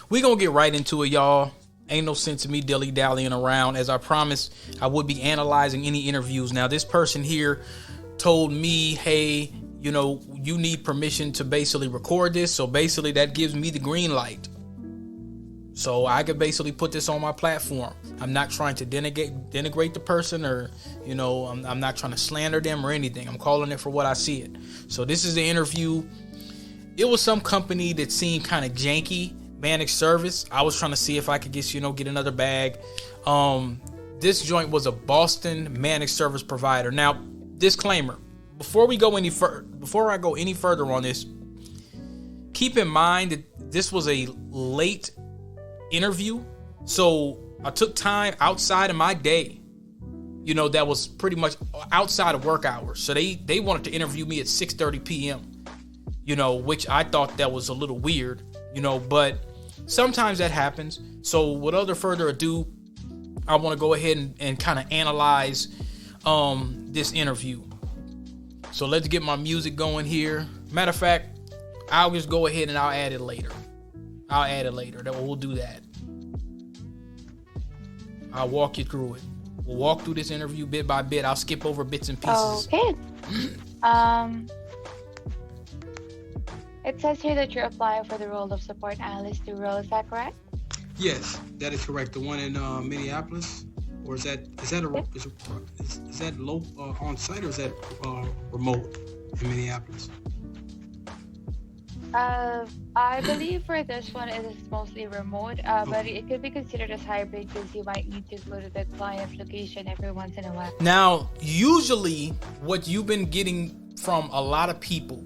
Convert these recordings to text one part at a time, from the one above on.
we gonna get right into it, y'all. Ain't no sense in me dilly-dallying around. As I promised, I would be analyzing any interviews. Now, this person here told me, hey, you know, you need permission to basically record this. So basically that gives me the green light. So I could basically put this on my platform. I'm not trying to denigrate the person, or, you know, I'm not trying to slander them or anything. I'm calling it for what I see it. So this is the interview. It was some company that seemed kind of janky, managed service. I was trying to see if I could get another bag. This joint was a Boston managed service provider. Now, disclaimer, before I go any further on this, keep in mind that this was a late interview. So I took time outside of my day, you know, that was pretty much outside of work hours. So they wanted to interview me at 6:30 p.m., you know, which I thought that was a little weird, you know, but sometimes that happens. So without further ado, I want to go ahead and kind of analyze this interview. So let's get my music going here. Matter of fact, I'll just go ahead and I'll add it later. We'll do that. I'll walk you through it. We'll walk through this interview bit by bit. I'll skip over bits and pieces. Okay. It says here that you're applying for the role of support analyst to role. Is that correct? Yes, that is correct. The one in Minneapolis, or is that low on site, or is that remote in Minneapolis? I believe for this one it is mostly remote, but it could be considered as hybrid because you might need to go to the client's location every once in a while. Now, usually what you've been getting from a lot of people,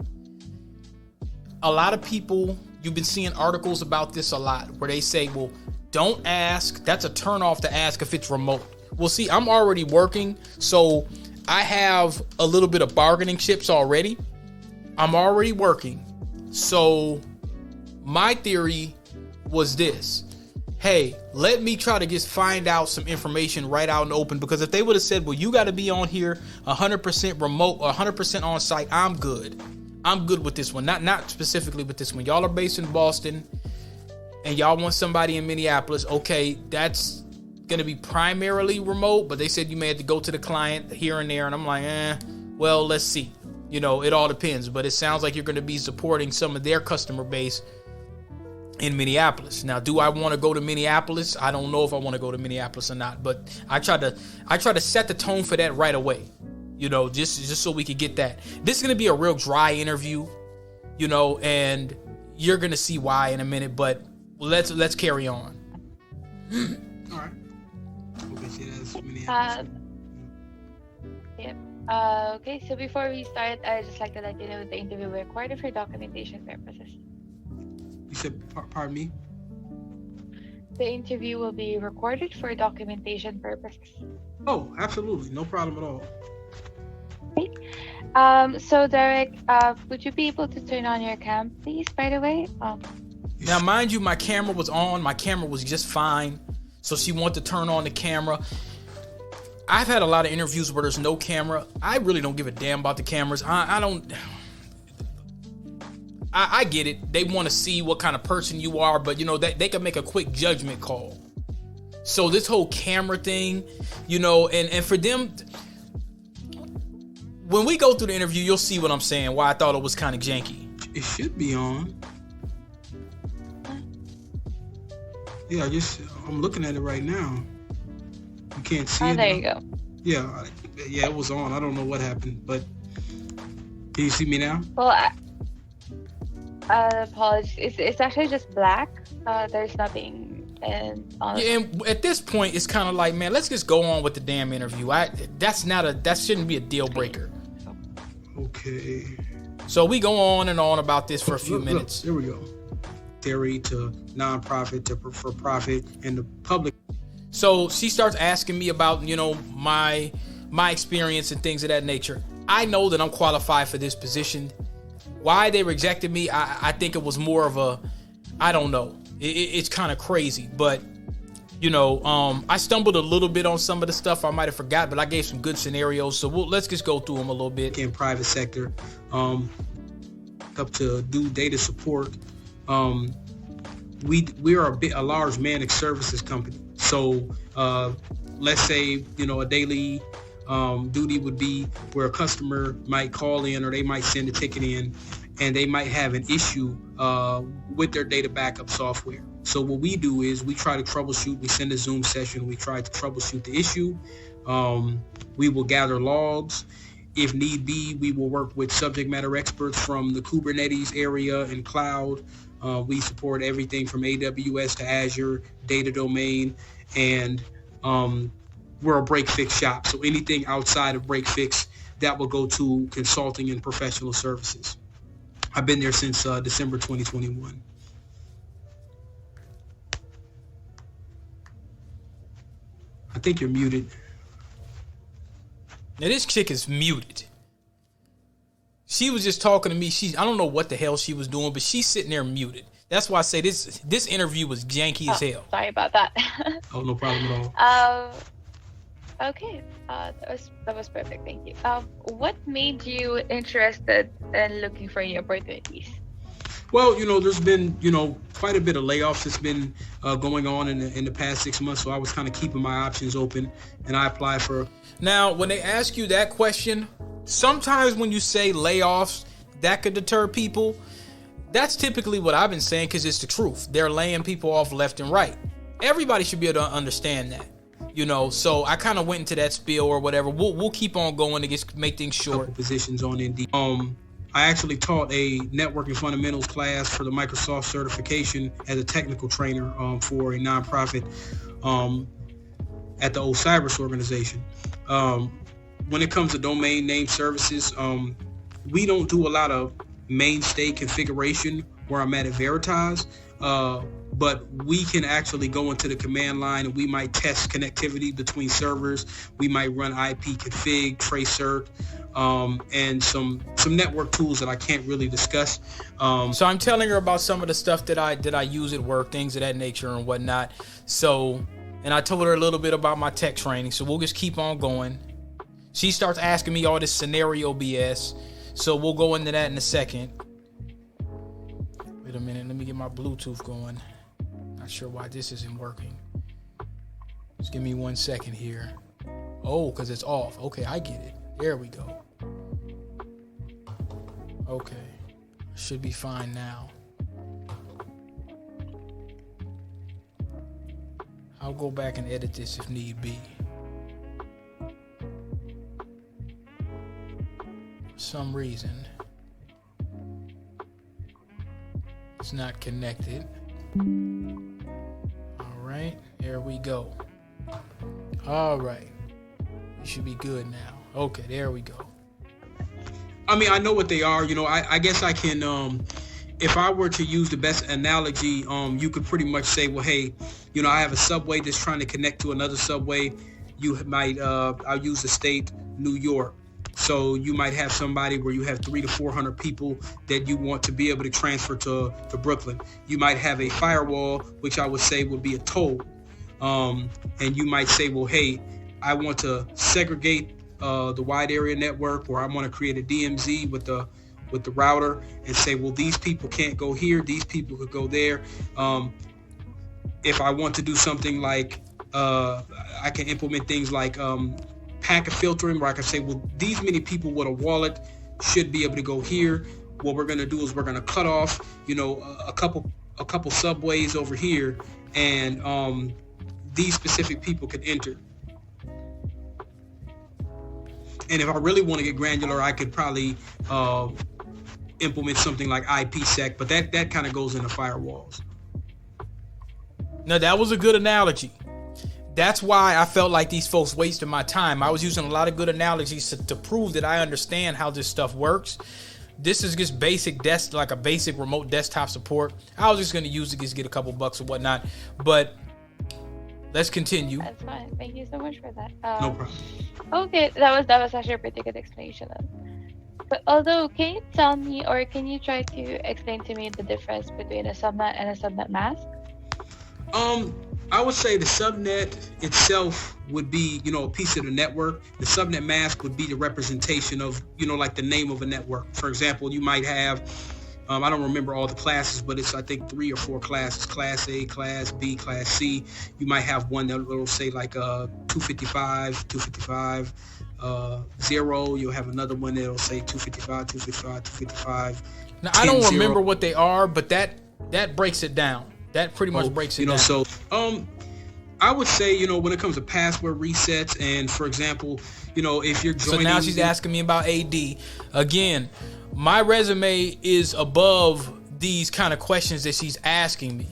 you've been seeing articles about this a lot, where they say, well, don't ask. That's a turnoff to ask if it's remote. Well, see, I'm already working, so I have a little bit of bargaining chips already. I'm already working. So my theory was this. Hey, let me try to just find out some information right out in the open, because if they would have said, well, you got to be on here 100% remote or 100% on site, I'm good. I'm good with this one. Not specifically with this one. Y'all are based in Boston and y'all want somebody in Minneapolis. Okay, that's going to be primarily remote, but they said you may have to go to the client here and there. And I'm like, well, let's see. You know, it all depends. But it sounds like you're going to be supporting some of their customer base in Minneapolis. Now, do I want to go to Minneapolis? I don't know if I want to go to Minneapolis or not, but I try to set the tone for that right away. You know, just so we could get that. This is going to be a real dry interview, you know, and you're going to see why in a minute, but let's carry on. All right. Okay, see, that's Minneapolis. Yep. Okay, so before we start, I'd just like to let you know the interview will be recorded for documentation purposes. You said, pardon me? The interview will be recorded for documentation purposes. Oh, absolutely. No problem at all. Okay. So Derek, would you be able to turn on your cam, please, by the way? Now, mind you, my camera was on. My camera was just fine. So she wanted to turn on the camera. I've had a lot of interviews where there's no camera. I really don't give a damn about the cameras. I get it. They want to see what kind of person you are, but you know, they can make a quick judgment call. So this whole camera thing, you know, and for them, when we go through the interview, you'll see what I'm saying, why I thought it was kind of janky. It should be on. Yeah, I'm looking at it right now. You can't see it. There you go. Yeah, it was on. I don't know what happened, but can you see me now? Well, apologies. It's actually just black. There's nothing. And at this point, it's kind of like, man, let's just go on with the damn interview. That shouldn't be a deal breaker. Okay. So we go on and on about this for a few minutes. There we go. Theory to nonprofit to for profit and the public. So she starts asking me about, you know, my experience and things of that nature. I know that I'm qualified for this position. Why they rejected me, I think it was more of a, I don't know. It's kind of crazy, but you know, I stumbled a little bit on some of the stuff I might have forgot, but I gave some good scenarios. So let's just go through them a little bit. In private sector, up to do data support, we are a large managed services company. So let's say, a daily duty would be where a customer might call in, or they might send a ticket in, and they might have an issue with their data backup software. So what we do is we try to troubleshoot. We send a Zoom session. We try to troubleshoot the issue. We will gather logs. If need be, we will work with subject matter experts from the Kubernetes area and cloud. We support everything from AWS to Azure, data domain, and we're a break fix shop. So anything outside of break fix, that will go to consulting and professional services. I've been there since December 2021. I think you're muted. Now this chick is muted. She was just talking to me. I don't know what the hell she was doing, but she's sitting there muted. That's why I say this interview was janky as hell. Sorry about that. Oh, no problem at all. Okay. That was perfect. Thank you. What made you interested in looking for new opportunities? Well, there's been, quite a bit of layoffs that's been going on in the past 6 months. So I was kind of keeping my options open, and I applied for. Now, when they ask you that question, sometimes when you say layoffs, that could deter people. That's typically what I've been saying, because it's the truth. They're laying people off left and right. Everybody should be able to understand that. So I kind of went into that spiel or whatever. We'll keep on going to make things short. Positions on Indeed. I actually taught a networking fundamentals class for the Microsoft certification as a technical trainer for a nonprofit at the Osiris organization. When it comes to domain name services, we don't do a lot of mainstay configuration where I'm at Veritas. But we can actually go into the command line and we might test connectivity between servers. We might run IP config, tracert, and some network tools that I can't really discuss. So I'm telling her about some of the stuff that I use at work, things of that nature and whatnot. So, and I told her a little bit about my tech training. So we'll just keep on going. She starts asking me all this scenario BS. So we'll go into that in a second. Wait a minute, let me get my Bluetooth going. Not sure why this isn't working. Just give me 1 second here. Oh, because it's off. Okay, I get it. There we go. Okay. Should be fine now. I'll go back and edit this if need be. For some reason, it's not connected. All right, there we go. All right, we should be good now. Okay, there we go. I mean, I know what they are. I guess I can, if I were to use the best analogy, you could pretty much say, well, hey, I have a subway that's trying to connect to another subway. You might, I'll use the state, New York. So you might have somebody where you have 300 to 400 people that you want to be able to transfer to Brooklyn. You might have a firewall, which I would say would be a toll. And you might say, well, hey, I want to segregate the wide area network, or I want to create a DMZ with the router and say, well, these people can't go here, these people could go there. If I want to do something like, I can implement things like packet filtering, where I can say, well, these many people with a wallet should be able to go here. What we're going to do is we're going to cut off, a couple subways over here, and these specific people can enter. And if I really want to get granular, I could probably implement something like IPsec, but that kind of goes into firewalls. Now, that was a good analogy. That's why I felt like these folks wasted my time. I was using a lot of good analogies to prove that I understand how this stuff works. This is just like a basic remote desktop support. I was just going to use it, just get a couple bucks or whatnot. But let's continue. That's fine. Thank you so much for that. No problem. Okay, that was actually a pretty good explanation. But although, can you tell me, or can you try to explain to me the difference between a subnet and a subnet mask? I would say the subnet itself would be, a piece of the network. The subnet mask would be the representation of, like the name of a network. For example, you might have, I don't remember all the classes, but it's, I think, 3 or 4 classes: Class A, Class B, Class C. You might have one that will say like 255, 0. You'll have another one that'll say 255, 255, 255. Now, I don't remember what they are, but that breaks it down. That pretty much breaks it down. So I would say, when it comes to password resets, and for example, if you're joining. So now she's asking me about AD. Again, my resume is above these kind of questions that she's asking me,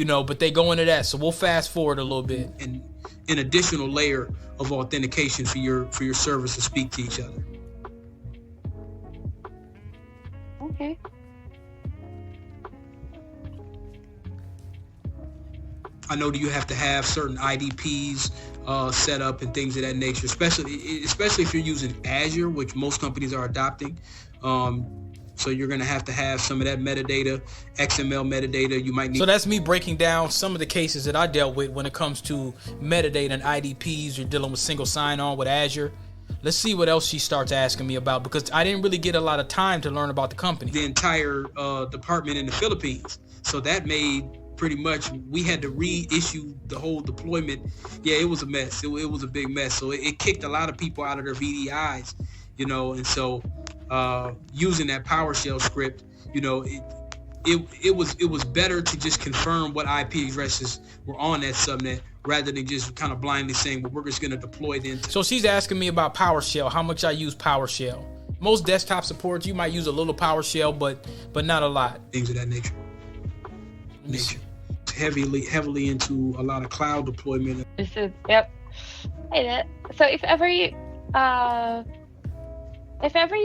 but they go into that. So we'll fast forward a little bit. And an additional layer of authentication for your servers to speak to each other. Okay. I know that you have to have certain IDPs set up and things of that nature, especially if you're using Azure, which most companies are adopting. So you're going to have some of that metadata, XML metadata. You might need. So that's me breaking down some of the cases that I dealt with when it comes to metadata and IDPs. You're dealing with single sign-on with Azure. Let's see what else she starts asking me about, because I didn't really get a lot of time to learn about the company. The entire department in the Philippines. So that made pretty much, we had to reissue the whole deployment. Yeah, it was a mess. It was a big mess. So it kicked a lot of people out of their VDIs, and so using that PowerShell script, it was better to just confirm what IP addresses were on that subnet rather than just kind of blindly saying, well, we're just going to deploy it into. So she's asking me about PowerShell, how much I use PowerShell. Most desktop supports, you might use a little PowerShell, but not a lot. Things of that nature. Heavily into a lot of cloud deployment. Yep. So if ever you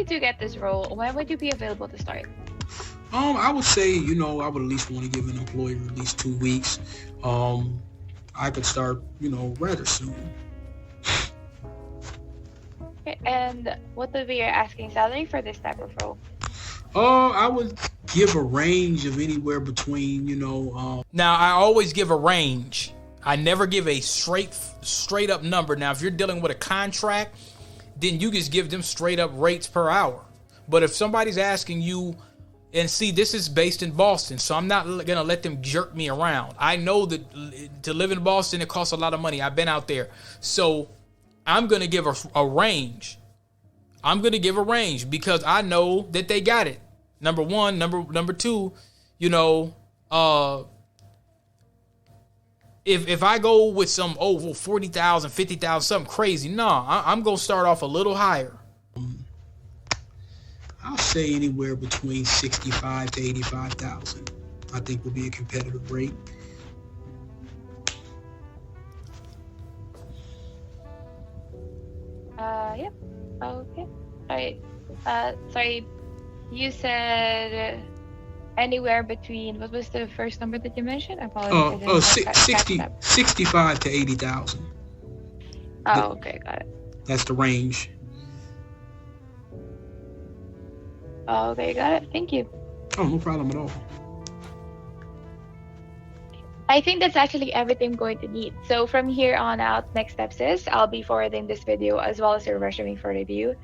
do get this role, when would you be available to start? I would say, I would at least want to give an employer at least 2 weeks. I could start, rather soon. Okay, and what would be your asking salary for this type of role? I would give a range of anywhere between, Now, I always give a range. I never give a straight up number. Now, if you're dealing with a contract, then you just give them straight up rates per hour. But if somebody's asking you, and see, this is based in Boston, so I'm not going to let them jerk me around. I know that to live in Boston, it costs a lot of money. I've been out there. So I'm going to give a range. I'm going to give a range because I know that they got it. Number one, number two, if I go with some 40,000, 50,000, something crazy, no, I'm going to start off a little higher. I'll say anywhere between 65 to 85,000. I think would be a competitive rate. Yep. Okay. All right. Sorry. You said anywhere between, what was the first number that you mentioned? I apologize. 65 to 80,000. Oh, okay. Got it. That's the range. Oh, okay. Got it. Thank you. Oh, no problem at all. I think that's actually everything I'm going to need. So from here on out, next steps is I'll be forwarding this video as well as your resume for review.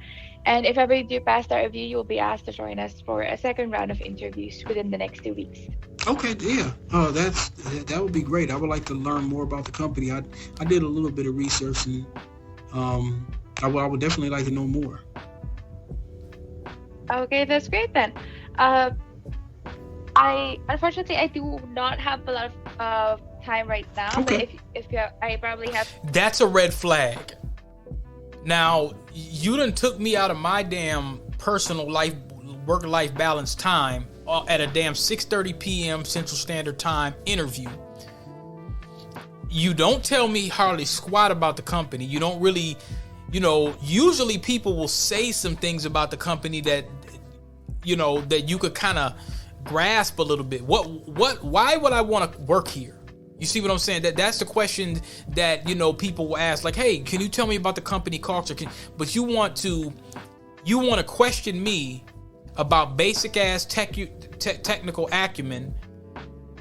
And if ever you do pass that review, you will be asked to join us for a second round of interviews within the next 2 weeks. Okay, yeah. That would be great. I would like to learn more about the company. I did a little bit of research, and I would definitely like to know more. Okay, that's great then. Unfortunately I do not have a lot of time right now. Okay. But if you I probably have. That's a red flag. Now, you done took me out of my damn personal life, work-life balance time at a damn 6:30 p.m. Central Standard Time interview. You don't tell me hardly squat about the company. You don't really, usually people will say some things about the company that, that you could kind of grasp a little bit. Why would I want to work here? You see what I'm saying? That's the question that, people will ask, like, hey, can you tell me about the company culture? But you want to question me about basic ass technical acumen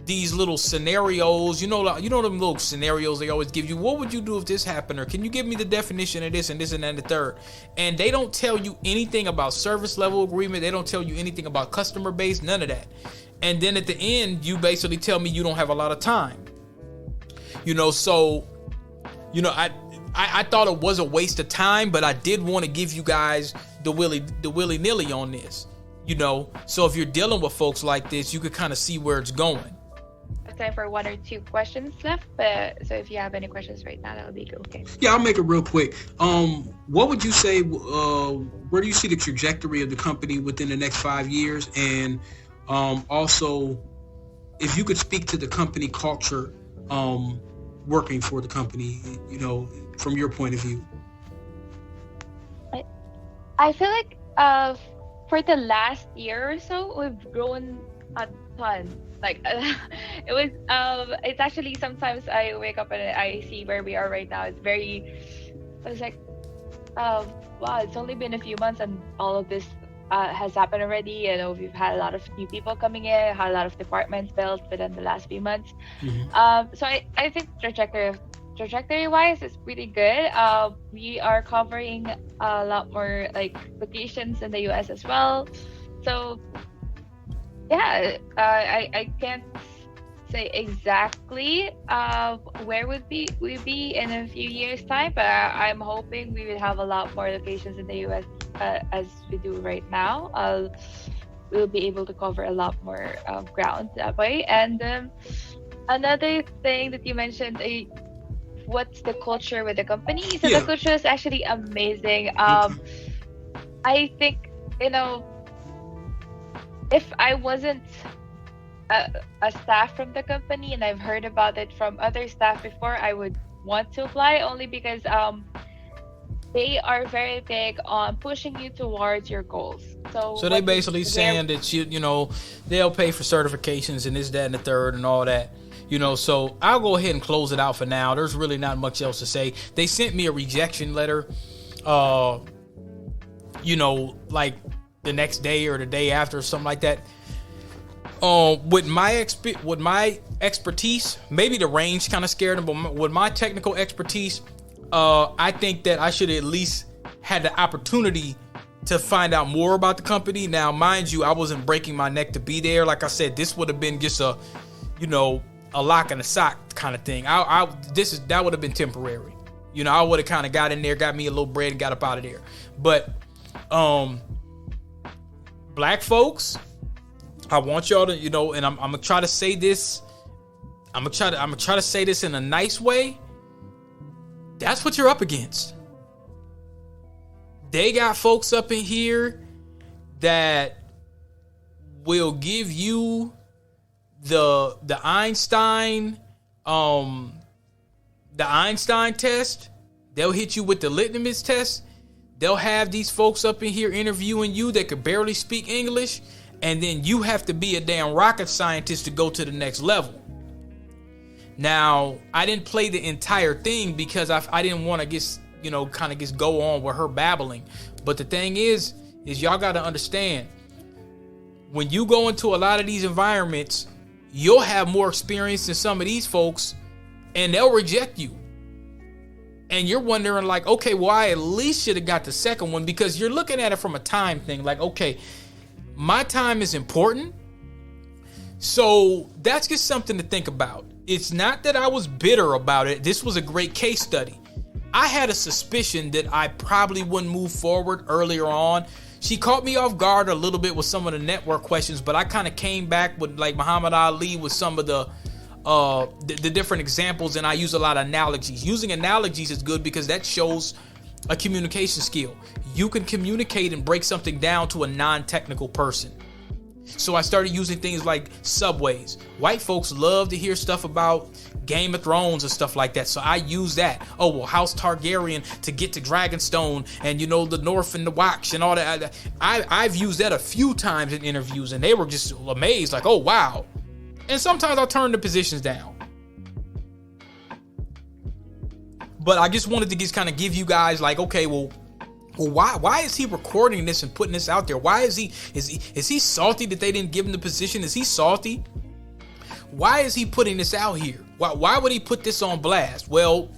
these little scenarios, you know them little scenarios they always give you. What would you do if this happened? Or can you give me the definition of this and this and that and the third? And they don't tell you anything about service level agreement. They don't tell you anything about customer base, none of that. And then at the end, you basically tell me you don't have a lot of time. So, I thought it was a waste of time, but I did want to give you guys the willy-nilly on this. So if you're dealing with folks like this, you could kind of see where it's going. Time for 1 or 2 questions left, but so if you have any questions right now, that would be okay. Yeah, I'll make it real quick. What would you say, where do you see the trajectory of the company within the next 5 years? And also, if you could speak to the company culture working for the company, from your point of view. I feel like for the last year or so, we've grown a ton. Like it's actually, sometimes I wake up and I see where we are right now. I was like, wow, it's only been a few months and all of this has happened already. We've had a lot of new people coming in, had a lot of departments built within the last few months. Mm-hmm. So I think trajectory wise is pretty good. We are covering a lot more like locations in the US as well. So yeah, I can't say exactly where we be in a few years time, but I'm hoping we will have a lot more locations in the US as we do right now. We'll be able to cover a lot more ground that way. And another thing that you mentioned, what's the culture with the company? So the culture is actually amazing. I think, if I wasn't a staff from the company and I've heard about it from other staff before, I would want to apply, only because they are very big on pushing you towards your goals. So they basically saying that they'll pay for certifications and this, that, and the third and all that. So I'll go ahead and close it out for now. There's really not much else to say. They sent me a rejection letter, like the next day or the day after or something like that. With my expertise, maybe the range kind of scared them, but with my technical expertise, I think that I should at least had the opportunity to find out more about the company. Now, mind you, I wasn't breaking my neck to be there. Like I said, this would have been just a lock and a sock kind of thing. That would have been temporary. I would have kind of got in there, got me a little bread, and got up out of there. But black folks, I want y'all to, and I'm gonna try to say this. I'm gonna try to say this in a nice way. That's what you're up against. They got folks up in here that will give you the Einstein test. They'll hit you with the litmus test. They'll have these folks up in here interviewing you that could barely speak English, and then you have to be a damn rocket scientist to go to the next level. Now, I didn't play the entire thing because I didn't want to just go on with her babbling. But the thing is y'all got to understand, when you go into a lot of these environments, you'll have more experience than some of these folks, and they'll reject you. And you're wondering, like, okay, well, I at least should have got the second one, because you're looking at it from a time thing. Like, okay, my time is important. So that's just something to think about. It's not that I was bitter about it. This was a great case study. I had a suspicion that I probably wouldn't move forward earlier on. She caught me off guard a little bit with some of the network questions, but I kind of came back with, like, Muhammad Ali with some of the different examples, and I use a lot of analogies. Using analogies is good because that shows a communication skill. You can communicate and break something down to a non-technical person. So I started using things like subways. White folks love to hear stuff about Game of Thrones and stuff like that. So I use that. Oh, well, House Targaryen to get to Dragonstone, and the North and the Watch and all that. I've used that a few times in interviews, and they were just amazed, like, oh, wow. And sometimes I'll turn the positions down. But I just wanted to just kind of give you guys, like, okay, well, why is he recording this and putting this out there? Why is he salty that they didn't give him the position? Is he salty? why is he putting this out here? Why would he put this on blast? Well,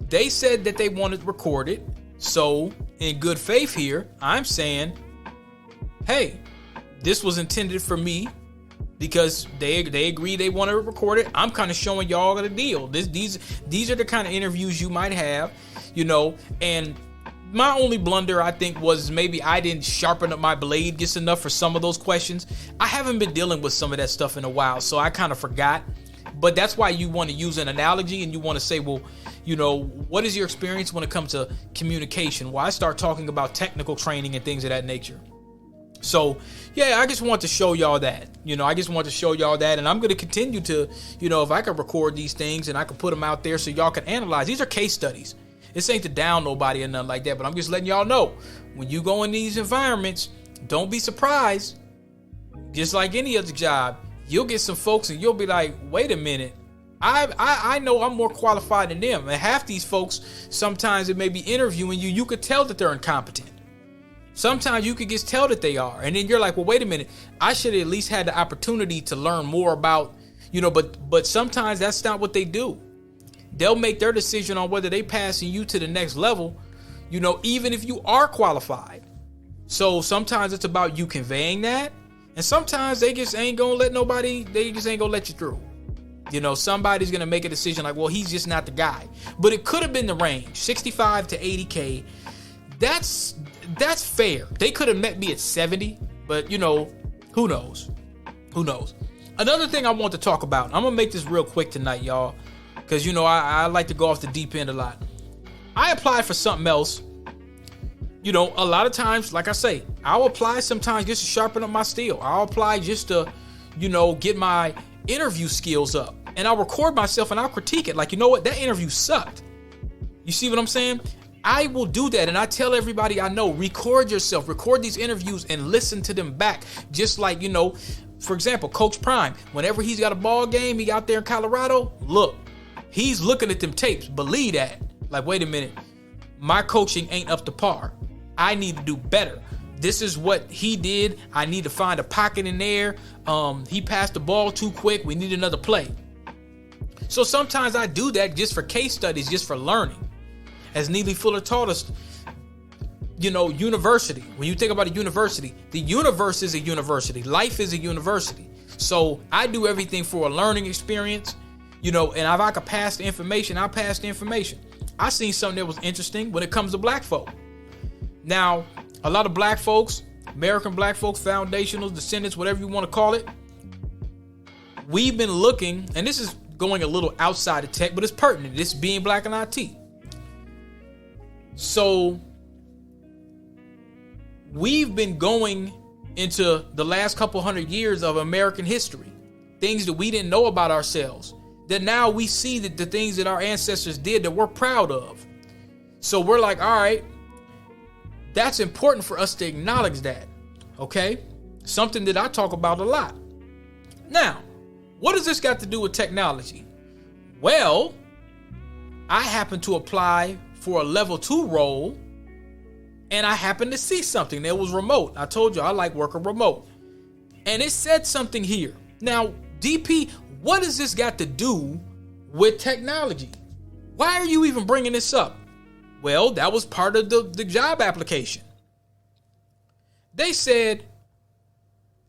they said that they wanted to record it. So in good faith here, I'm saying, hey, this was intended for me because they agree they want to record it. I'm kind of showing y'all the deal. These are the kind of interviews you might have, and my only blunder, I think, was maybe I didn't sharpen up my blade just enough for some of those questions. I haven't been dealing with some of that stuff in a while, so I kind of forgot. But that's why you want to use an analogy and you want to say, well, what is your experience when it comes to communication? Well, I start talking about technical training and things of that nature. So, yeah, I just want to show y'all that. I just want to show y'all that. And I'm going to continue to, if I can record these things and I can put them out there so y'all can analyze. These are case studies. This ain't to down nobody or nothing like that, but I'm just letting y'all know, when you go in these environments, don't be surprised. Just like any other job, you'll get some folks and you'll be like, wait a minute, I know I'm more qualified than them. And half these folks, sometimes it may be interviewing you, you could tell that they're incompetent. Sometimes you could just tell that they are. And then you're like, well, wait a minute, I should have at least had the opportunity to learn more about, but sometimes that's not what they do. They'll make their decision on whether they passing you to the next level, even if you are qualified. So sometimes it's about you conveying that. And sometimes they just ain't going to let you through. Somebody's going to make a decision like, well, he's just not the guy. But it could have been the range, 65 to 80K. That's fair. They could have met me at 70, but who knows? Who knows? Another thing I want to talk about, I'm going to make this real quick tonight, y'all. Because, I like to go off the deep end a lot. I applied for something else. A lot of times, like I say, I'll apply sometimes just to sharpen up my steel. I'll apply just to, get my interview skills up. And I'll record myself and I'll critique it. Like, you know what? That interview sucked. You see what I'm saying? I will do that. And I tell everybody I know, record yourself. Record these interviews and listen to them back. Just like, for example, Coach Prime. Whenever he's got a ball game, he out there in Colorado, look. He's looking at them tapes. Believe that. Like, wait a minute. My coaching ain't up to par. I need to do better. This is what he did. I need to find a pocket in there. He passed the ball too quick. We need another play. So sometimes I do that just for case studies, just for learning. As Neely Fuller taught us, university. When you think about a university, the universe is a university. Life is a university. So I do everything for a learning experience. And if I could pass the information, I'll pass the information. I seen something that was interesting when it comes to black folk. Now, a lot of black folks, American black folks, foundationals, descendants, whatever you want to call it, we've been looking, and this is going a little outside of tech, but it's pertinent. This being black in IT. So, we've been going into the last couple hundred years of American history. Things that we didn't know about ourselves. That now we see that the things that our ancestors did that we're proud of. So we're like, all right, that's important for us to acknowledge that. Okay? Something that I talk about a lot. Now, what does this got to do with technology? Well, I happen to apply for a level 2 role and I happened to see something that was remote. I told you I like working remote. And it said something here. Now, DP, what does this got to do with technology? Why are you even bringing this up? Well, that was part of the job application. They said,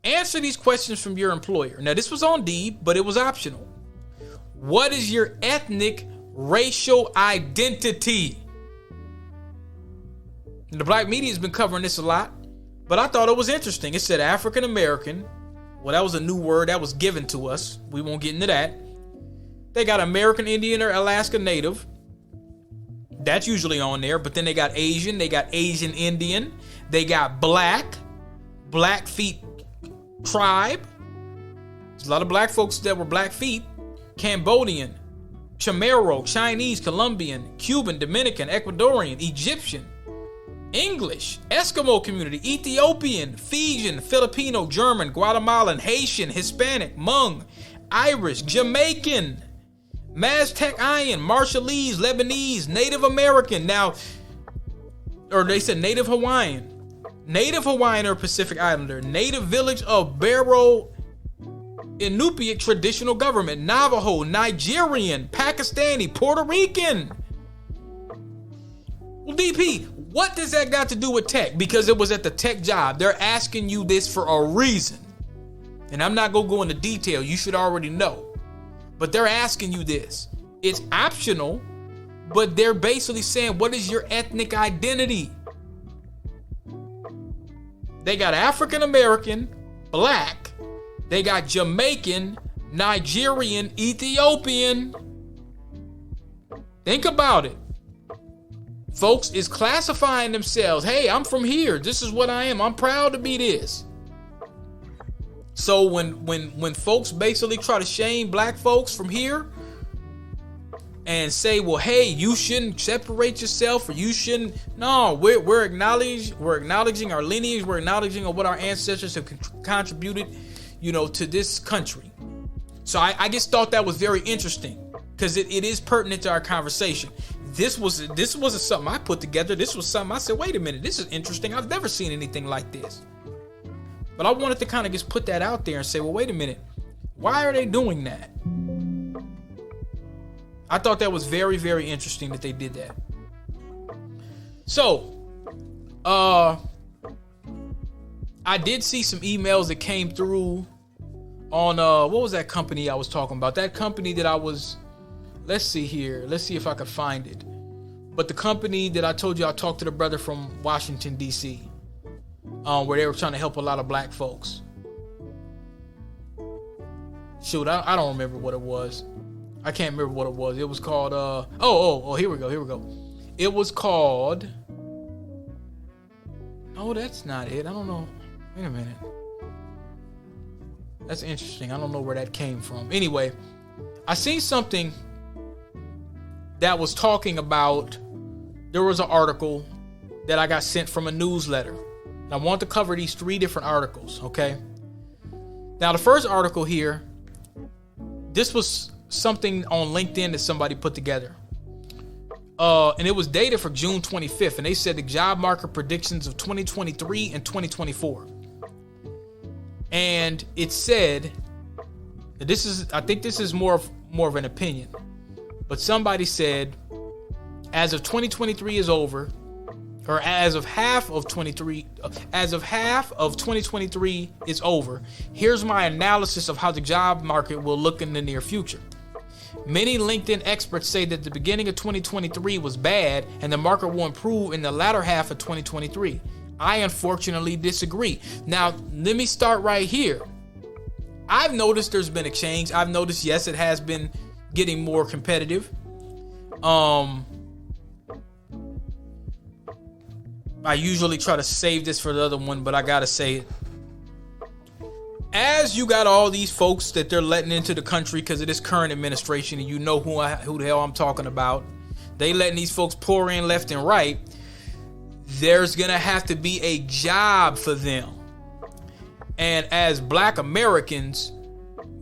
answer these questions from your employer. Now, this was on Indeed, but it was optional. What is your ethnic racial identity? And the black media has been covering this a lot, but I thought it was interesting. It said African American. Well, that was a new word that was given to us. We won't get into that. They got American Indian or Alaska Native. That's usually on there. But then they got Asian. They got Asian Indian. They got Blackfeet tribe. There's a lot of black folks that were Blackfeet. Cambodian, Chamorro, Chinese, Colombian, Cuban, Dominican, Ecuadorian, Egyptian, English, Eskimo community, Ethiopian, Fijian, Filipino, German, Guatemalan, Haitian, Hispanic, Hmong, Irish, Jamaican, Maztecan, Marshallese, Lebanese, Native American. Now, or they said Native Hawaiian or Pacific Islander, Native village of Barrow Inupiat traditional government, Navajo, Nigerian, Pakistani, Puerto Rican. Well, DP, what does that got to do with tech? Because it was at the tech job. They're asking you this for a reason. And I'm not going to go into detail. You should already know. But they're asking you this. It's optional, but they're basically saying, what is your ethnic identity? They got African American, black. They got Jamaican, Nigerian, Ethiopian. Think about it. Folks is classifying themselves. Hey, I'm from here. This is what I am. I'm proud to be this. So when folks basically try to shame black folks from here and say, well, hey, you shouldn't separate yourself, or you shouldn't. No, we're acknowledging our lineage. We're acknowledging what our ancestors have contributed, to this country. So I just thought that was very interesting because it is pertinent to our conversation. This wasn't something I put together. This was something I said, wait a minute, this is interesting. I've never seen anything like this. But I wanted to kind of just put that out there and say, well, wait a minute, why are they doing that? I thought that was very, very interesting that they did that. So, I did see some emails that came through on, what was that company I was talking about? That company that I was, let's see here. Let's see if I could find it. But the company that I told you I talked to the brother from Washington, D.C., where they were trying to help a lot of black folks. Shoot, I don't remember what it was. I can't remember what it was. It was called, here we go. It was called, that's not it. I don't know. Wait a minute. That's interesting. I don't know where that came from. Anyway, I seen something that was talking about, there was an article that I got sent from a newsletter. And I want to cover these 3 different articles, okay? Now, the first article here, this was something on LinkedIn that somebody put together. And it was dated for June 25th. And they said the job market predictions of 2023 and 2024. And it said, I think this is more of an opinion. But somebody said, as of 2023 is over, or as of half of 2023 is over, here's my analysis of how the job market will look in the near future. Many LinkedIn experts say that the beginning of 2023 was bad and the market will improve in the latter half of 2023. I unfortunately disagree. Now, let me start right here. I've noticed there's been a change. I've noticed, yes, it has been getting more competitive. I usually try to save this for the other one, but I gotta say it. As you got all these folks that they're letting into the country because of this current administration, and you know who the hell I'm talking about, they letting these folks pour in left and right, there's gonna have to be a job for them. And as black Americans,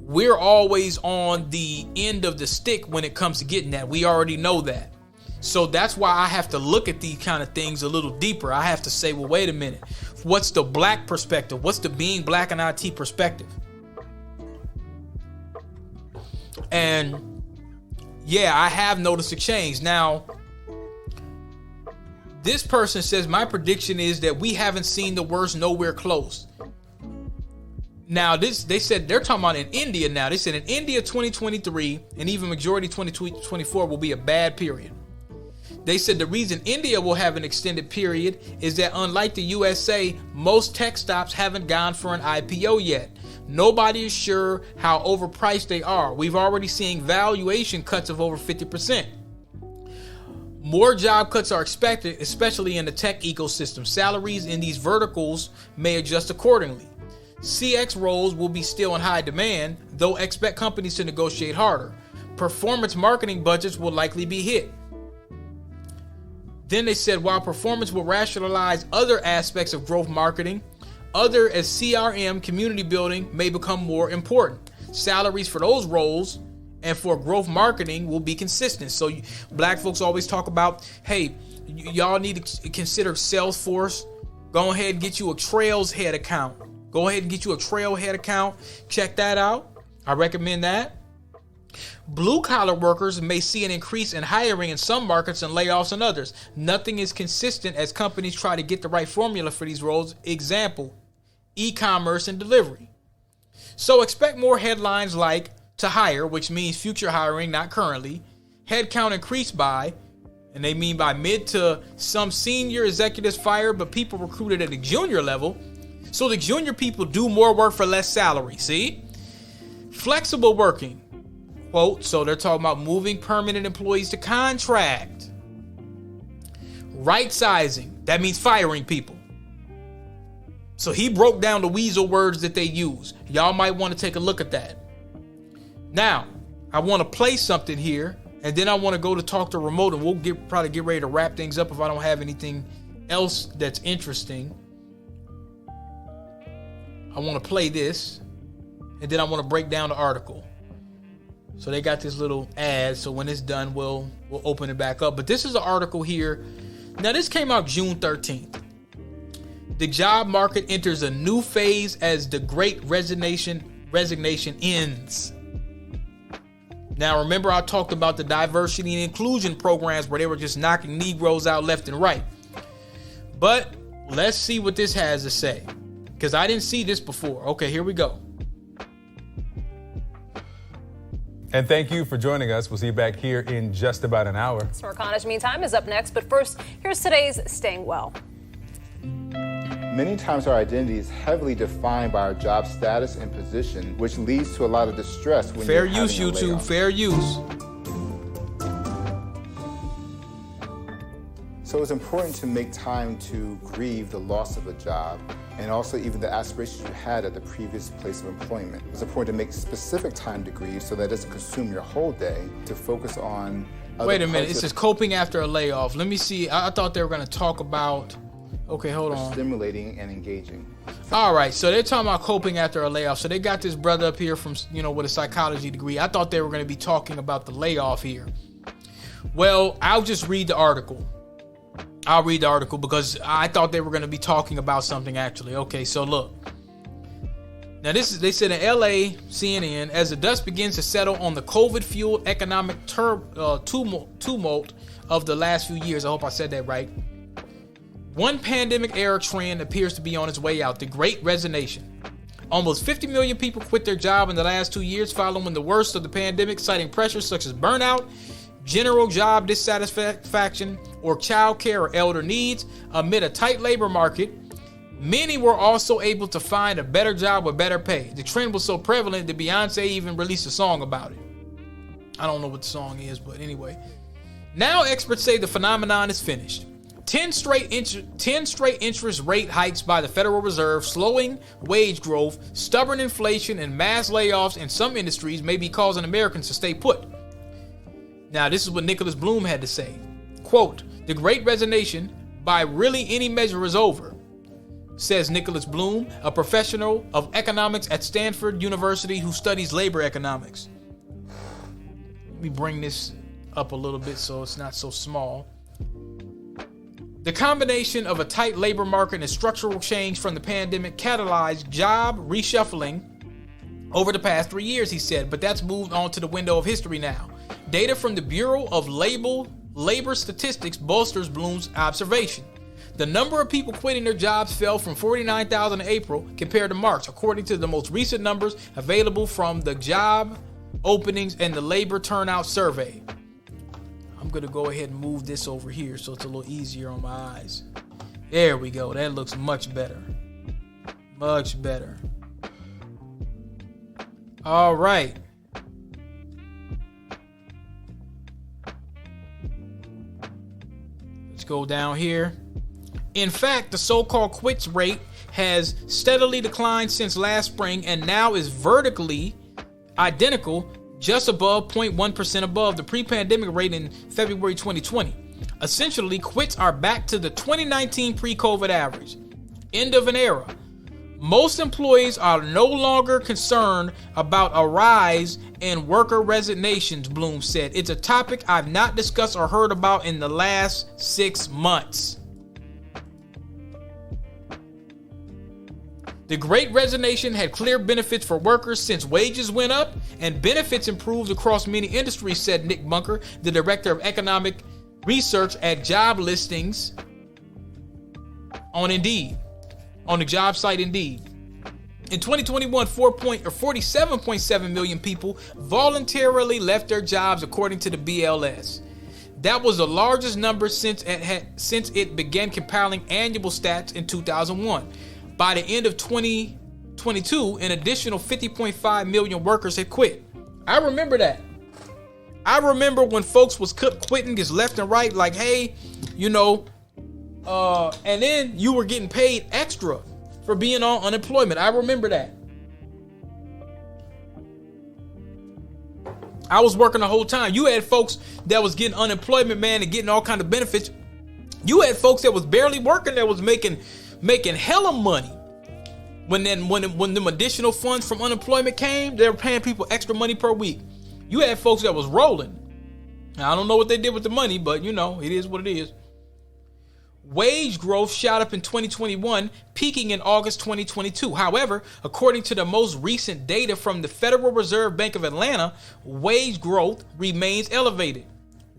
we're always on the end of the stick when it comes to getting that. We already know that. So that's why I have to look at these kind of things a little deeper. I have to say, well, wait a minute. What's the black perspective? What's the being black in IT perspective? And yeah, I have noticed a change. Now, this person says, my prediction is that we haven't seen the worst, nowhere close. Now, they said they're talking about in India now. They said in India 2023 and even majority 2024 will be a bad period. They said the reason India will have an extended period is that unlike the USA, most tech stocks haven't gone for an IPO yet. Nobody is sure how overpriced they are. We've already seen valuation cuts of over 50%. More job cuts are expected, especially in the tech ecosystem. Salaries in these verticals may adjust accordingly. CX roles will be still in high demand, though expect companies to negotiate harder. Performance marketing budgets will likely be hit. Then they said, while performance will rationalize other aspects of growth marketing, other as CRM, community building, may become more important. Salaries for those roles and for growth marketing will be consistent. So black folks always talk about, hey, y'all need to consider Salesforce. Go ahead and get you a Trailhead account. Go ahead and get you a Trailhead account. Check that out. I recommend that. Blue-collar workers may see an increase in hiring in some markets and layoffs in others. Nothing is consistent as companies try to get the right formula for these roles. Example, e-commerce and delivery. So expect more headlines like to hire, which means future hiring, not currently. Headcount increased by, and they mean by mid to some senior executives fired, but people recruited at the junior level. So the junior people do more work for less salary. See? Flexible working. Quote, so they're talking about moving permanent employees to contract. Right sizing. That means firing people. So he broke down the weasel words that they use. Y'all might want to take a look at that. Now, I want to play something here, and then I want to go to talk to remote, and we'll probably get ready to wrap things up if I don't have anything else that's interesting. I want to play this, and then I want to break down the article. So they got this little ad, so when it's done, we'll open it back up. But this is an article here. Now, this came out June 13th. The job market enters a new phase as the Great Resignation ends. Now, remember I talked about the diversity and inclusion programs where they were just knocking Negroes out left and right. But let's see what this has to say, because I didn't see this before. Okay, here we go. And thank you for joining us. We'll see you back here in just about an hour. Smirconish Meantime is up next, but first, here's today's Staying Well. Many times our identity is heavily defined by our job status and position, which leads to a lot of distress when Fair you're use, having a YouTube. layoff. Fair use. So it's important to make time to grieve the loss of a job and also even the aspirations you had at the previous place of employment. It's important to make specific time to grieve so that it doesn't consume your whole day, to focus on other Wait a minute. parts It of- says coping after a layoff. Let me see. I thought they were going to talk about... Okay, hold on. stimulating and engaging. All right, so they're talking about coping after a layoff. So they got this brother up here from, with a psychology degree. I thought they were going to be talking about the layoff here. Well, I'll just read the article. I'll read the article because I thought they were going to be talking about something actually. Okay, so look. Now they said in LA, CNN, as the dust begins to settle on the COVID-fueled economic tumult of the last few years. I hope I said that right. One pandemic-era trend appears to be on its way out, the Great Resignation. Almost 50 million people quit their job in the last 2 years following the worst of the pandemic, citing pressures such as burnout, general job dissatisfaction, or child care or elder needs. Amid a tight labor market, many were also able to find a better job with better pay. The trend was so prevalent that Beyonce even released a song about it. I don't know what the song is, but anyway. Now experts say the phenomenon is finished. 10 straight interest rate hikes by the Federal Reserve, slowing wage growth, stubborn inflation, and mass layoffs in some industries may be causing Americans to stay put. Now, this is what Nicholas Bloom had to say. Quote, the Great Resignation, by really any measure, is over, says Nicholas Bloom, a professional of economics at Stanford University who studies labor economics. Let me bring this up a little bit so it's not so small. The combination of a tight labor market and structural change from the pandemic catalyzed job reshuffling over the past 3 years, he said, but that's moved on to the window of history now. Data from the Bureau of Labor Statistics bolsters Bloom's observation. The number of people quitting their jobs fell from 49,000 in April compared to March, according to the most recent numbers available from the Job Openings and the Labor Turnout Survey. I'm going to go ahead and move this over here so it's a little easier on my eyes. There we go. That looks much better. Much better. All right. Let's go down here. In fact, the so-called quits rate has steadily declined since last spring and now is vertically identical, just above 0.1% above the pre-pandemic rate in February 2020. Essentially, quits are back to the 2019 pre-COVID average. End of an era. Most employees are no longer concerned about a rise in worker resignations, Bloom said. It's a topic I've not discussed or heard about in the last 6 months. The Great Resignation had clear benefits for workers since wages went up and benefits improved across many industries, said Nick Bunker, the director of economic research at job listings on Indeed, on the job site Indeed. In 2021, 47.7 million people voluntarily left their jobs, according to the BLS. That was the largest number since it began compiling annual stats in 2001. By the end of 2022, an additional 50.5 million workers had quit. I remember that. I remember when folks was quitting just left and right, like, hey, and then you were getting paid extra for being on unemployment. I remember that. I was working the whole time. You had folks that was getting unemployment, man, and getting all kind of benefits. You had folks that was barely working that was making hella money. When them additional funds from unemployment came, they were paying people extra money per week. You had folks that was rolling. Now, I don't know what they did with the money, but it is what it is. Wage growth shot up in 2021, peaking in August 2022. However, according to the most recent data from the Federal Reserve Bank of Atlanta, wage growth remains elevated.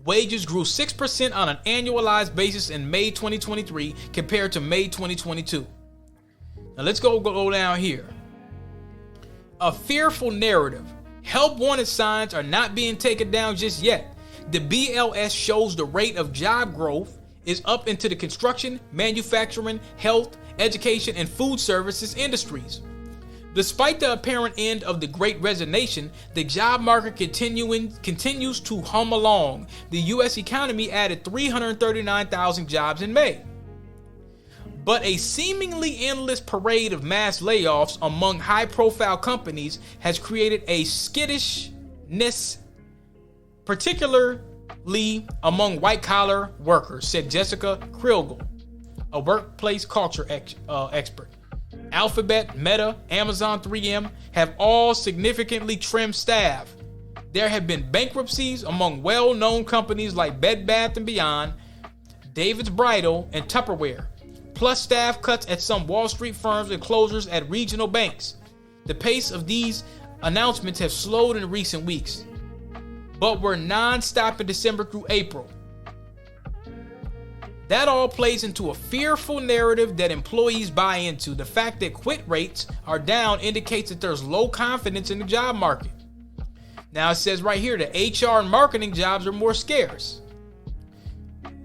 Wages grew 6% on an annualized basis in May 2023 compared to May 2022. Now let's go down here. A fearful narrative. Help wanted signs are not being taken down just yet. The BLS shows the rate of job growth is up into the construction, manufacturing, health, education, and food services industries. Despite the apparent end of the Great Resignation, the job market continues to hum along. The U.S. economy added 339,000 jobs in May. But a seemingly endless parade of mass layoffs among high-profile companies has created a skittishness, particularly among white-collar workers, said Jessica Kriegel, a workplace culture expert. Alphabet, Meta, Amazon, 3M have all significantly trimmed staff. There have been bankruptcies among well-known companies like Bed Bath & Beyond, David's Bridal, and Tupperware, plus staff cuts at some Wall Street firms and closures at regional banks. The pace of these announcements have slowed in recent weeks, but were non-stop in December through April. That all plays into a fearful narrative that employees buy into. The fact that quit rates are down indicates that there's low confidence in the job market. Now it says right here that HR and marketing jobs are more scarce.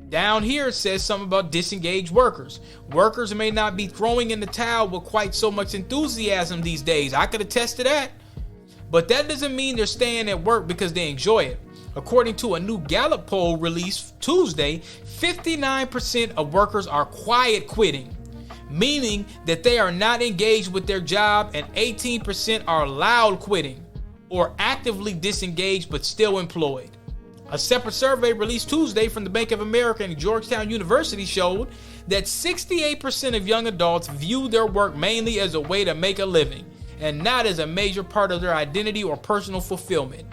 Down here it says something about disengaged workers. Workers may not be throwing in the towel with quite so much enthusiasm these days. I could attest to that. But that doesn't mean they're staying at work because they enjoy it. According to a new Gallup poll released Tuesday, 59% of workers are quiet quitting, meaning that they are not engaged with their job, and 18% are loud quitting, or actively disengaged but still employed. A separate survey released Tuesday from the Bank of America and Georgetown University showed that 68% of young adults view their work mainly as a way to make a living and not as a major part of their identity or personal fulfillment.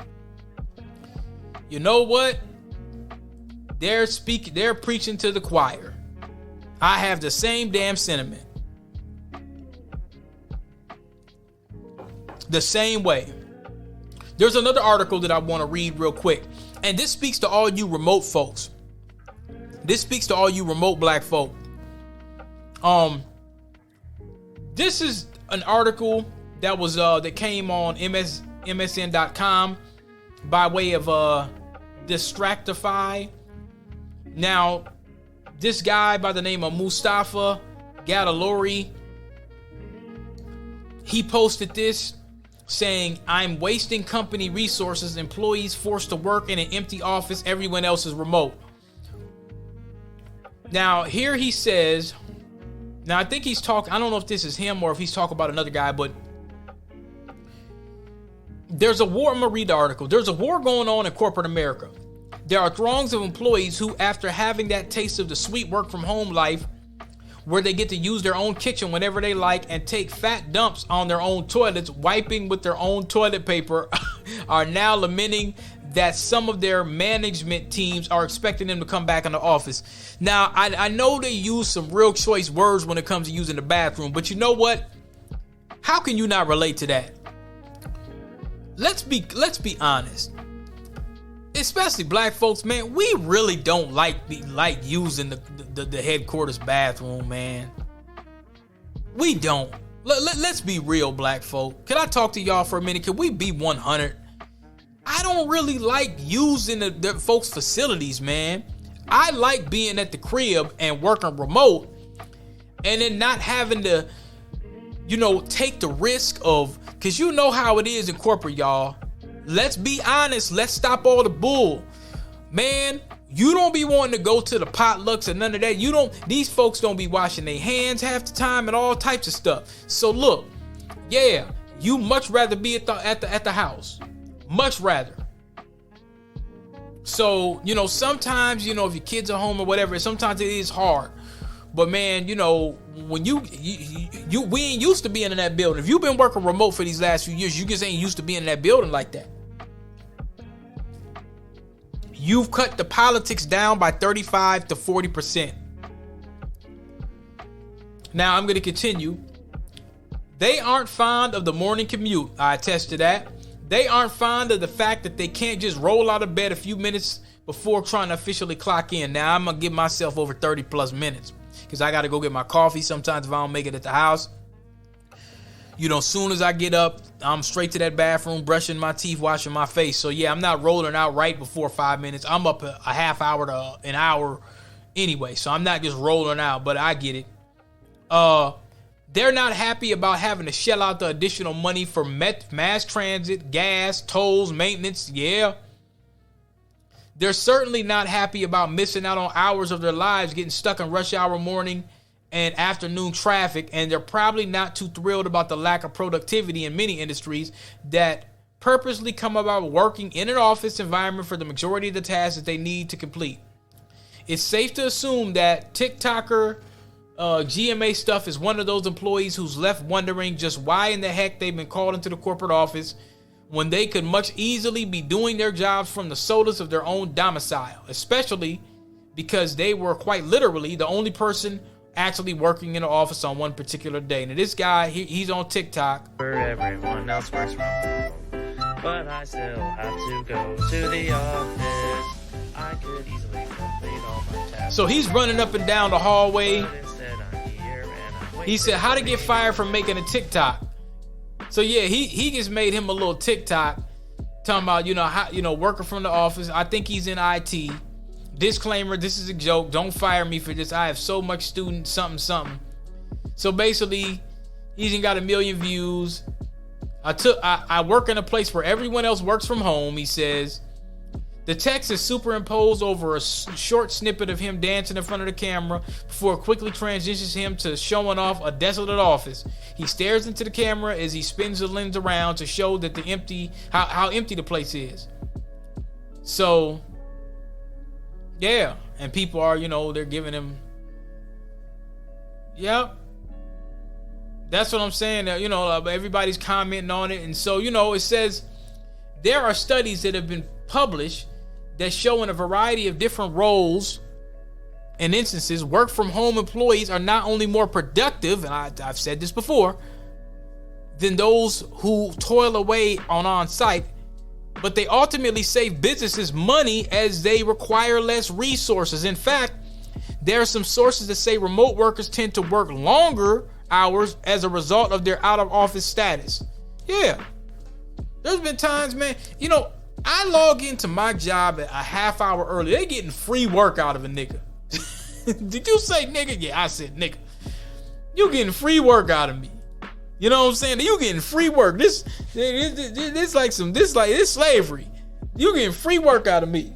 You know what? They're preaching to the choir. I have the same damn sentiment. The same way. There's another article that I want to read real quick. And this speaks to all you remote folks. This speaks to all you remote black folk. This is an article that was that came on MSN.com by way of Distractify. Now, this guy by the name of Mustafa Gadalori, he posted this saying, "I'm wasting company resources, employees forced to work in an empty office, everyone else is remote." Now, here he says, now I think he's talking, I don't know if this is him or if he's talking about another guy, but there's a war. I'm going to read the article. There's a war going on in corporate America. There are throngs of employees who, after having that taste of the sweet work from home life, where they get to use their own kitchen whenever they like and take fat dumps on their own toilets, wiping with their own toilet paper, are now lamenting that some of their management teams are expecting them to come back in the office. Now, I know they use some real choice words when it comes to using the bathroom, but you know what? How can you not relate to that? Let's be honest. Especially black folks, man, we really don't like using the headquarters bathroom, man. We don't. Let's be real, black folk. Can I talk to y'all for a minute? Can we be 100? I don't really like using the folks' facilities, man. I like being at the crib and working remote and then not having to, take the risk of, because you know how it is in corporate, y'all. Let's be honest. Let's stop all the bull. Man, you don't be wanting to go to the potlucks and none of that. These folks don't be washing their hands half the time and all types of stuff. So look, yeah, you much rather be at the house. Much rather. So, sometimes, if your kids are home or whatever, sometimes it is hard. But man, when we ain't used to being in that building. If you've been working remote for these last few years, you just ain't used to being in that building like that. You've cut the politics down by 35 to 40%. Now I'm going to continue. They aren't fond of the morning commute. I attest to that. They aren't fond of the fact that they can't just roll out of bed a few minutes before trying to officially clock in. Now I'm going to give myself over 30 plus minutes because I got to go get my coffee sometimes if I don't make it at the house. Soon as I get up, I'm straight to that bathroom, brushing my teeth, washing my face. So yeah, I'm not rolling out right before 5 minutes. I'm up a half hour to an hour anyway. So I'm not just rolling out, but I get it. They're not happy about having to shell out the additional money for mass transit, gas, tolls, maintenance. Yeah. They're certainly not happy about missing out on hours of their lives, getting stuck in rush hour morning and afternoon traffic, and they're probably not too thrilled about the lack of productivity in many industries that purposely come about working in an office environment for the majority of the tasks that they need to complete. It's safe to assume that TikToker GMA stuff is one of those employees who's left wondering just why in the heck they've been called into the corporate office when they could much easily be doing their jobs from the solace of their own domicile, especially because they were quite literally the only person actually working in the office on one particular day. Now this guy, he's on TikTok. Where everyone else works from home, but I still have to go to the office. I could easily complete all my tasks. So he's running up and down the hallway. But instead I'm here and I'm He said how to get fired from making a TikTok. So yeah, he just made him a little TikTok talking about, working from the office. I think he's in IT. Disclaimer, this is a joke. Don't fire me for this. I have so much student something. So basically, he's got 1 million views. I work in a place where everyone else works from home, he says. The text is superimposed over a short snippet of him dancing in front of the camera before it quickly transitions him to showing off a desolate office. He stares into the camera as he spins the lens around to show that how empty the place is. So, yeah, and people are, they're giving him. Yep. That's what I'm saying. Everybody's commenting on it. And so, it says there are studies that have been published that show in a variety of different roles and instances, work from home employees are not only more productive, and I've said this before, than those who toil away on site, but they ultimately save businesses money as they require less resources. In fact, there are some sources that say remote workers tend to work longer hours as a result of their out of office status. Yeah. There's been times, man, I log into my job at a half hour early. They getting free work out of a nigga. Did you say nigga? Yeah, I said nigga. You getting free work out of me. You know what I'm saying? You getting free work. This slavery. You getting free work out of me.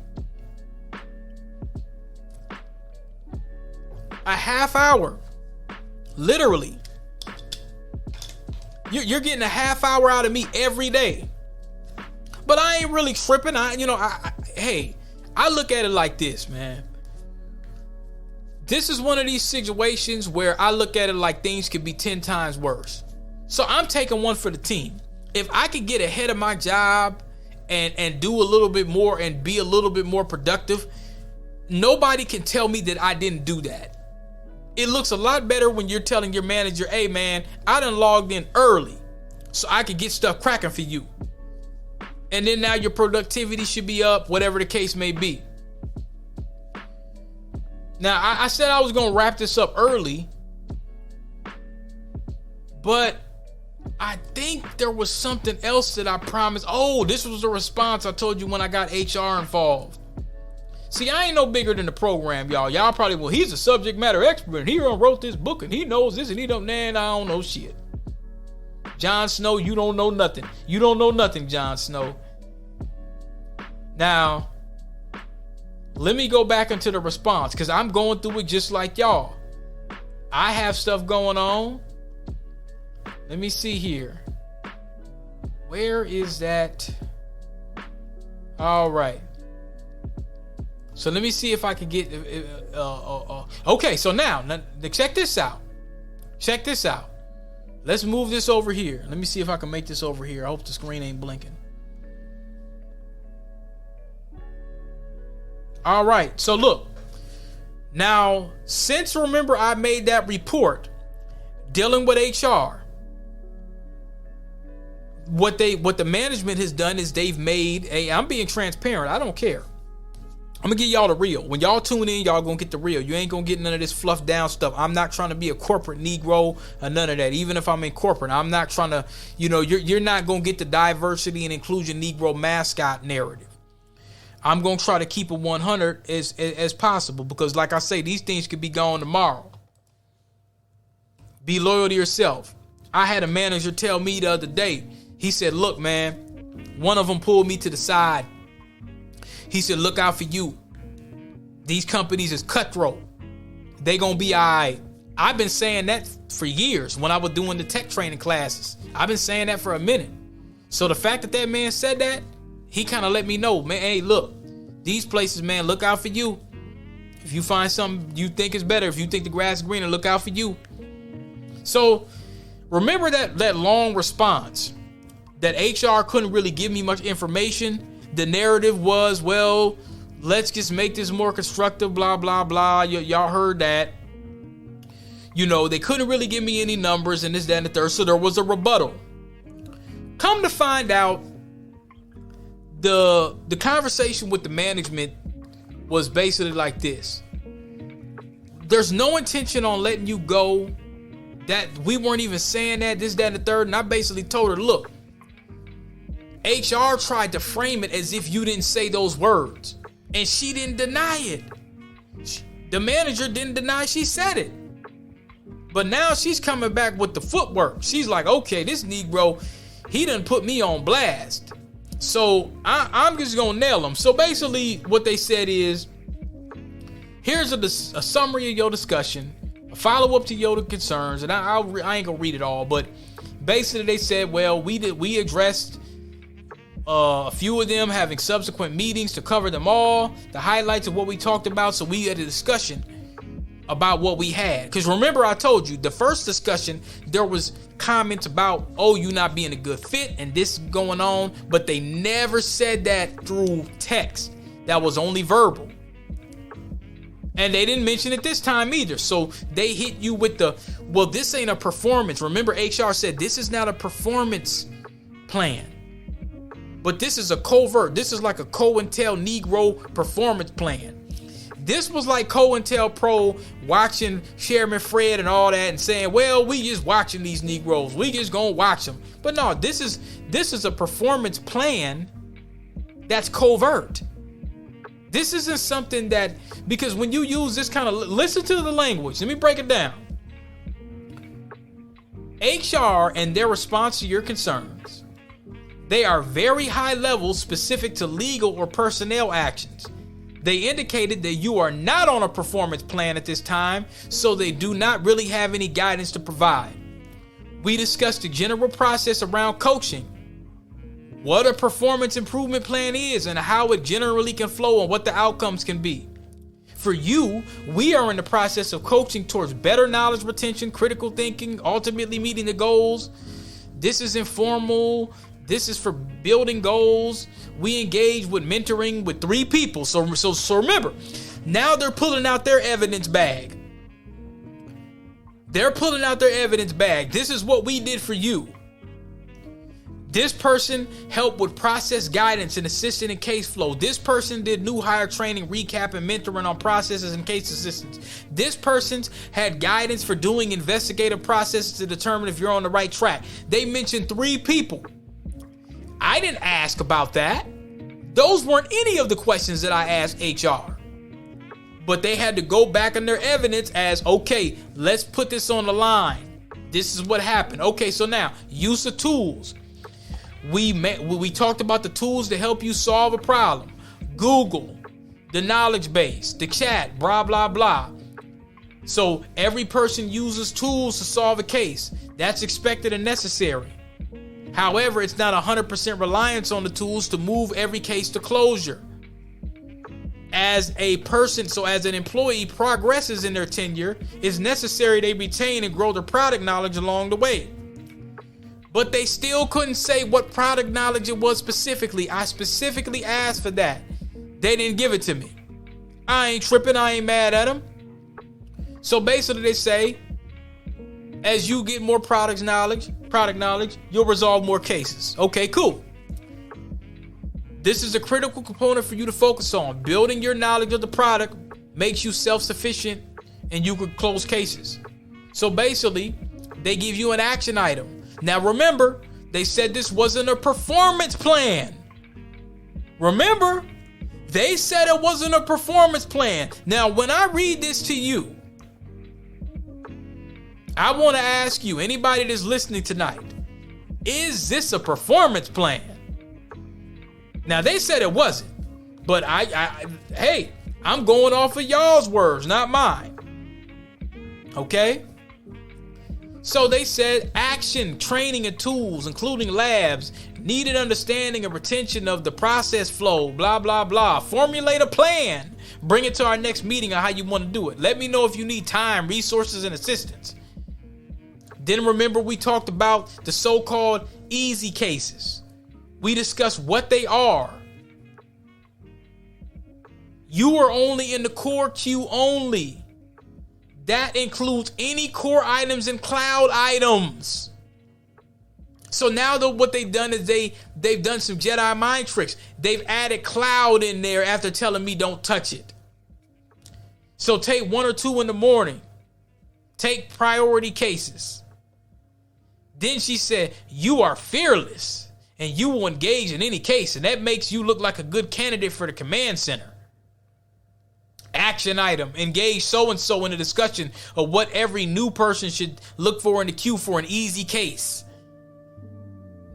A half hour. Literally. You're getting a half hour out of me every day. But I ain't really tripping. I look at it like this, man. This is one of these situations where I look at it like things could be 10 times worse. So I'm taking one for the team. If I could get ahead of my job and do a little bit more and be a little bit more productive, nobody can tell me that I didn't do that. It looks a lot better when you're telling your manager, hey man, I done logged in early. so I could get stuff cracking for you. And then now your productivity should be up, whatever the case may be. Now, I said I was going to wrap this up early, but I think there was something else that I promised. Oh, this was the response I told you when I got HR involved. See, I ain't no bigger than the program, y'all. Y'all probably, well, he's a subject matter expert. He wrote this book and he knows this and he don't, man, I don't know shit. Jon Snow, you don't know nothing. You don't know nothing, Jon Snow. Now, let me go back into the response because I'm going through it just like y'all. I have stuff going on. Let me see here. Where is that? All right. So let me see if I can get. Okay, so now check this out. Check this out. Let's move this over here. Let me see if I can make this over here. I hope the screen ain't blinking. All right, so look. Now, since remember I made that report dealing with HR, what the management has done is they've made I'm being transparent. I don't care. I'm gonna give y'all the real. When y'all tune in, y'all gonna get the real. You ain't gonna get none of this fluffed down stuff. I'm not trying to be a corporate Negro or none of that. Even if I'm in corporate, I'm not trying to, you're not gonna get the diversity and inclusion Negro mascot narrative. I'm gonna try to keep it 100 as possible because, like I say, these things could be gone tomorrow. Be loyal to yourself. I had a manager tell me the other day. He said, "Look, man," one of them pulled me to the side. He said, "Look out for you. These companies is cutthroat. They gonna be all right." I've been saying that for years when I was doing the tech training classes. I've been saying that for a minute. So the fact that man said that, he kind of let me know, man, hey, look, these places, man, look out for you. If you find something you think is better, if you think the grass is greener, look out for you. So remember that long response that HR couldn't really give me much information. The narrative was, well, let's just make this more constructive, blah, blah, blah. Y'all heard that. They couldn't really give me any numbers and this, that, and the third. So there was a rebuttal. Come to find out, the conversation with the management was basically like this. There's no intention on letting you go. That we weren't even saying that, this, that, and the third. And I basically told her, look, HR tried to frame it as if you didn't say those words. And she didn't deny it. The manager didn't deny she said it. But now she's coming back with the footwork. She's like, okay, this Negro, he done put me on blast. So I'm just going to nail him. So basically what they said is, here's a summary of your discussion, a follow-up to your concerns. And I ain't going to read it all. But basically they said, well, we addressed a few of them, having subsequent meetings to cover them all, the highlights of what we talked about. So we had a discussion about what we had. Because remember, I told you the first discussion, there was comments about, oh, you not being a good fit and this going on, but they never said that through text. That was only verbal. And they didn't mention it this time either. So they hit you with well, this ain't a performance. Remember, HR said this is not a performance plan. But this is a covert. This is like a COINTEL Negro performance plan. This was like COINTELPRO watching Chairman Fred and all that and saying, well, we just watching these Negroes. We just gonna watch them. But no, this is a performance plan that's covert. This isn't something that, because when you use this kind of, listen to the language. Let me break it down. HR and their response to your concerns, they are very high level, specific to legal or personnel actions. They indicated that you are not on a performance plan at this time, so they do not really have any guidance to provide. We discussed the general process around coaching, what a performance improvement plan is and how it generally can flow and what the outcomes can be. For you, we are in the process of coaching towards better knowledge retention, critical thinking, ultimately meeting the goals. This is informal. This is for building goals. We engage with mentoring with 3 people. So remember, now they're pulling out their evidence bag. They're pulling out their evidence bag. This is what we did for you. This person helped with process guidance and assisting in case flow. This person did new hire training, recap, and mentoring on processes and case assistance. This person's had guidance for doing investigative processes to determine if you're on the right track. They mentioned 3 people. I didn't ask about that. Those weren't any of the questions that I asked HR. But they had to go back on their evidence as, okay, let's put this on the line. This is what happened. Okay, so now, use of tools. We talked about the tools to help you solve a problem. Google, the knowledge base, the chat, blah, blah, blah. So every person uses tools to solve a case. That's expected and necessary. However, it's not 100% reliance on the tools to move every case to closure. As a person, so as an employee progresses in their tenure, it's necessary they retain and grow their product knowledge along the way. But they still couldn't say what product knowledge it was specifically. I specifically asked for that. They didn't give it to me. I ain't tripping. I ain't mad at them. So basically they say, as you get more product knowledge, you'll resolve more cases. Okay, cool. This is a critical component for you to focus on. Building your knowledge of the product makes you self-sufficient and you can close cases. So basically, they give you an action item. Now remember, they said this wasn't a performance plan. Remember, they said it wasn't a performance plan. Now, when I read this to you, I want to ask you, anybody that's listening tonight, is this a performance plan? Now, they said it wasn't, but hey, I'm going off of y'all's words, not mine. Okay? So they said action, training, and tools, including labs, needed understanding and retention of the process flow, blah, blah, blah. Formulate a plan. Bring it to our next meeting on how you want to do it. Let me know if you need time, resources, and assistance. Then remember we talked about the so-called easy cases. We discussed what they are. You are only in the core queue only. That includes any core items and cloud items. So now what they've done is they've done some Jedi mind tricks. They've added cloud in there after telling me don't touch it. So take 1 or 2 in the morning. Take priority cases. Then she said, you are fearless and you will engage in any case. And that makes you look like a good candidate for the command center. Action item, engage so-and-so in a discussion of what every new person should look for in the queue for an easy case.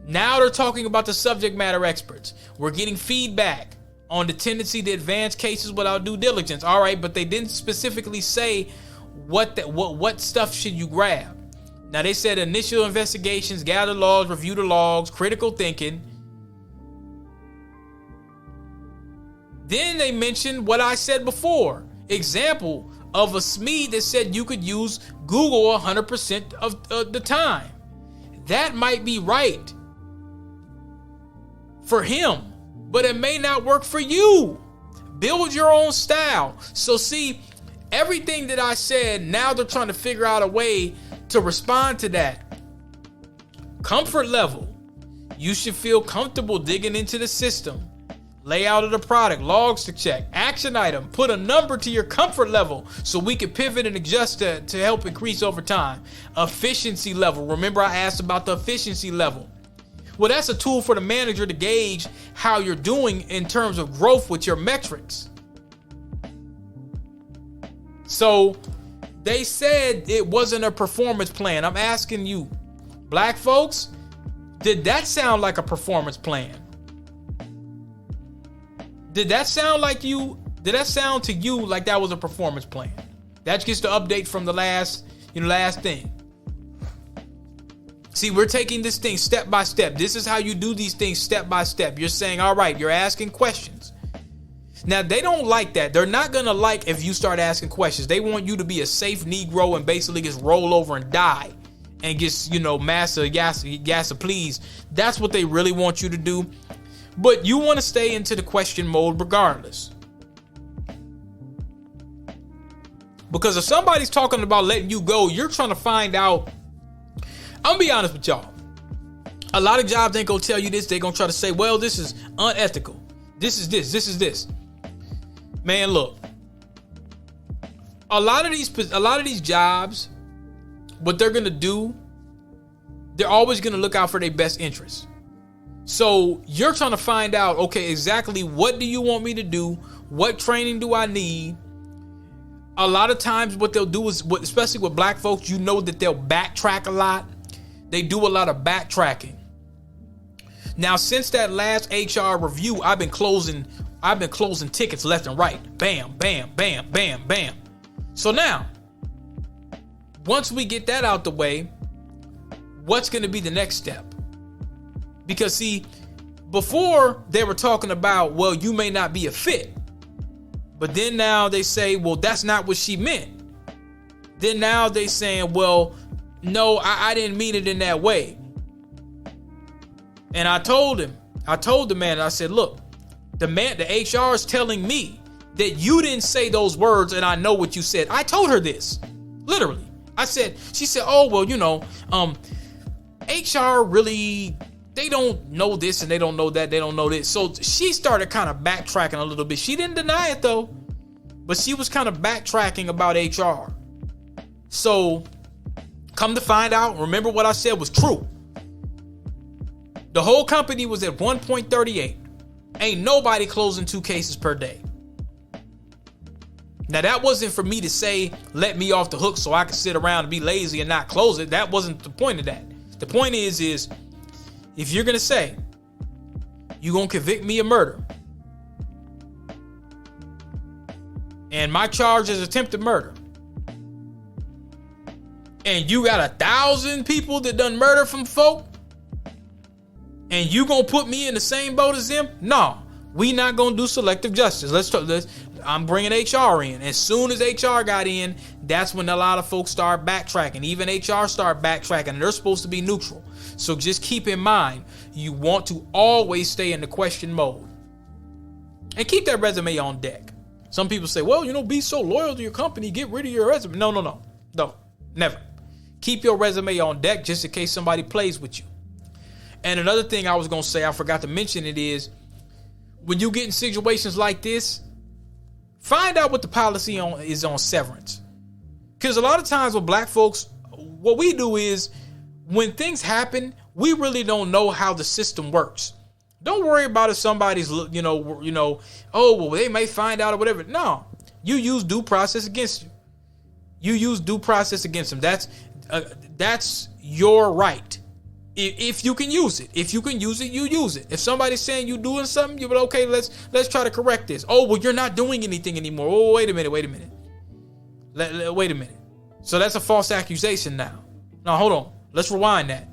Now they're talking about the subject matter experts. We're getting feedback on the tendency to advance cases without due diligence. All right, but they didn't specifically say what stuff should you grab. Now they said initial investigations, gather logs, review the logs, critical thinking. Then they mentioned what I said before. Example of a SME that said you could use Google 100% of the time. That might be right for him, but it may not work for you. Build your own style. So see, everything that I said, now they're trying to figure out a way to respond to that. Comfort level. You should feel comfortable digging into the system. Layout of the product, logs to check, action item, put a number to your comfort level so we can pivot and adjust to help increase over time. Efficiency level. Remember I asked about the efficiency level. Well, that's a tool for the manager to gauge how you're doing in terms of growth with your metrics. So they said it wasn't a performance plan. I'm asking you, black folks, did that sound like a performance plan? Did that sound to you like that was a performance plan? That's just the update from the last thing. See, we're taking this thing step by step. This is how you do these things step by step. You're saying, all right, you're asking questions. Now, they don't like that. They're not going to like if you start asking questions. They want you to be a safe Negro and basically just roll over and die and just, massa, yassa, please. That's what they really want you to do. But you want to stay into the question mode regardless. Because if somebody's talking about letting you go, you're trying to find out. I'm going to be honest with y'all. A lot of jobs ain't gonna tell you this. They're gonna try to say, well, this is unethical. This is this. Man, look. A lot of these jobs, what they're gonna do, they're always gonna look out for their best interests. So you're trying to find out, okay, exactly what do you want me to do? What training do I need? A lot of times what they'll do is, especially with black folks, you know that they'll backtrack a lot. They do a lot of backtracking. Now, since that last HR review, I've been closing tickets left and right. Bam, bam, bam, bam, bam. So now, once we get that out the way, what's going to be the next step? Because see, before they were talking about, well, you may not be a fit. But then now they say, well, that's not what she meant. Then now they saying, well, no, I didn't mean it in that way. And I told the man, I said, look, the HR is telling me that you didn't say those words, and I know what you said. I told her this, literally. She said, oh, well, HR really, they don't know this and they don't know that, they don't know this. So she started kind of backtracking a little bit. She didn't deny it though, but she was kind of backtracking about HR. So come to find out, remember what I said was true. The whole company was at 1.38. Ain't nobody closing 2 cases per day. Now that wasn't for me to say, let me off the hook so I could sit around and be lazy and not close it. That wasn't the point of that. The point is if you're going to say you're going to convict me of murder and my charge is attempted murder and you got 1,000 people that done murder from folk and you going to put me in the same boat as them? No, we not going to do selective justice. I'm bringing HR in. As soon as HR got in, that's when a lot of folks start backtracking. Even HR start backtracking, and they're supposed to be neutral. So just keep in mind, you want to always stay in the question mode. And keep that resume on deck. Some people say, well, be so loyal to your company, get rid of your resume. No, never. Keep your resume on deck just in case somebody plays with you. And another thing I was going to say, I forgot to mention it, is when you get in situations like this, find out what the policy is on severance. Because a lot of times with black folks, what we do is when things happen, we really don't know how the system works. Don't worry about if somebody's, oh, well, they may find out or whatever. No, you use due process against you. You use due process against them. That's your right. If you can use it. If you can use it, you use it. If somebody's saying you doing something, you're like, okay, let's try to correct this. Oh, well, you're not doing anything anymore. Oh, wait a minute. Wait a minute. So that's a false accusation now. Now, hold on. Let's rewind that.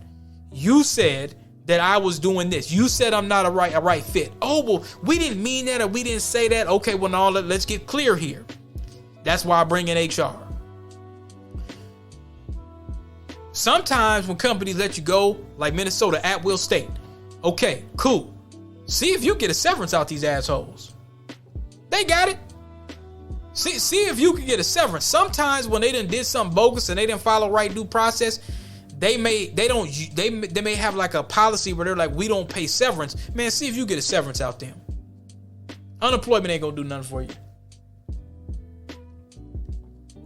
You said that I was doing this. You said I'm not a right fit. Oh, well, we didn't mean that or we didn't say that. Okay, well, now let's get clear here. That's why I bring in HR. Sometimes when companies let you go, like Minnesota, at will state, okay, cool. See if you get a severance out these assholes. They got it. See if you can get a severance. Sometimes when they done did something bogus and they didn't follow right due process, they may have like a policy where they're like, we don't pay severance. Man, see if you get a severance out them. Unemployment ain't gonna do nothing for you.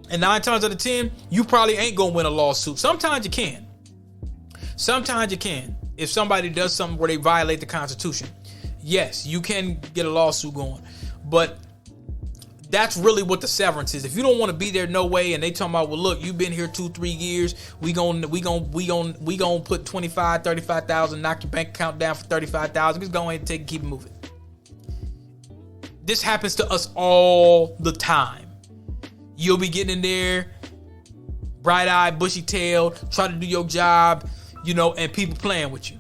And 9 times out of 10, you probably ain't gonna win a lawsuit. Sometimes you can. If somebody does something where they violate the Constitution, yes, you can get a lawsuit going. But that's really what the severance is. If you don't want to be there, no way. And they talking about, well, look, you've been here 2-3 years. We gonna put 25, 35,000, knock your bank account down for 35,000. Just go ahead and take it, keep it moving. This happens to us all the time. You'll be getting in there, bright-eyed, bushy-tailed, try to do your job, and people playing with you.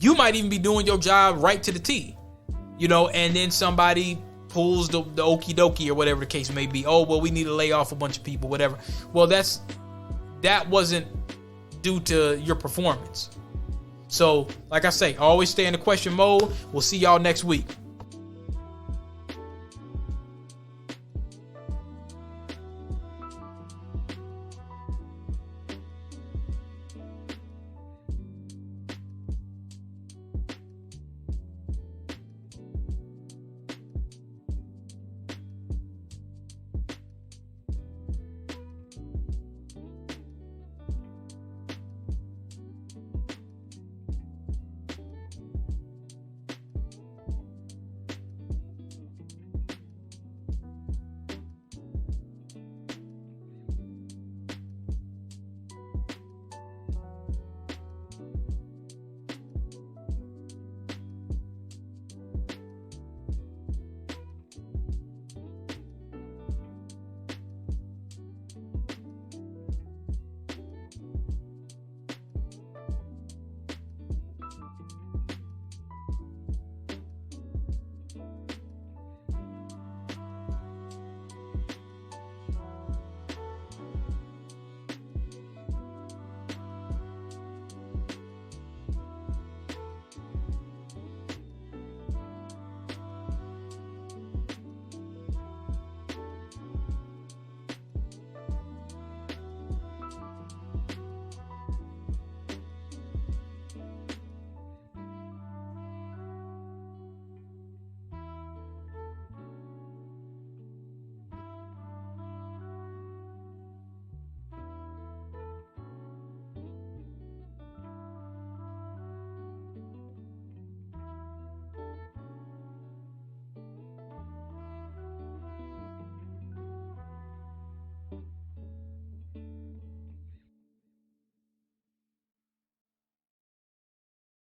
You might even be doing your job right to the T, and then somebody pulls the okie dokie or whatever the case may be. Oh, well, we need to lay off a bunch of people, whatever. Well, that wasn't due to your performance. So, like I say, always stay in the question mode. We'll see y'all next week.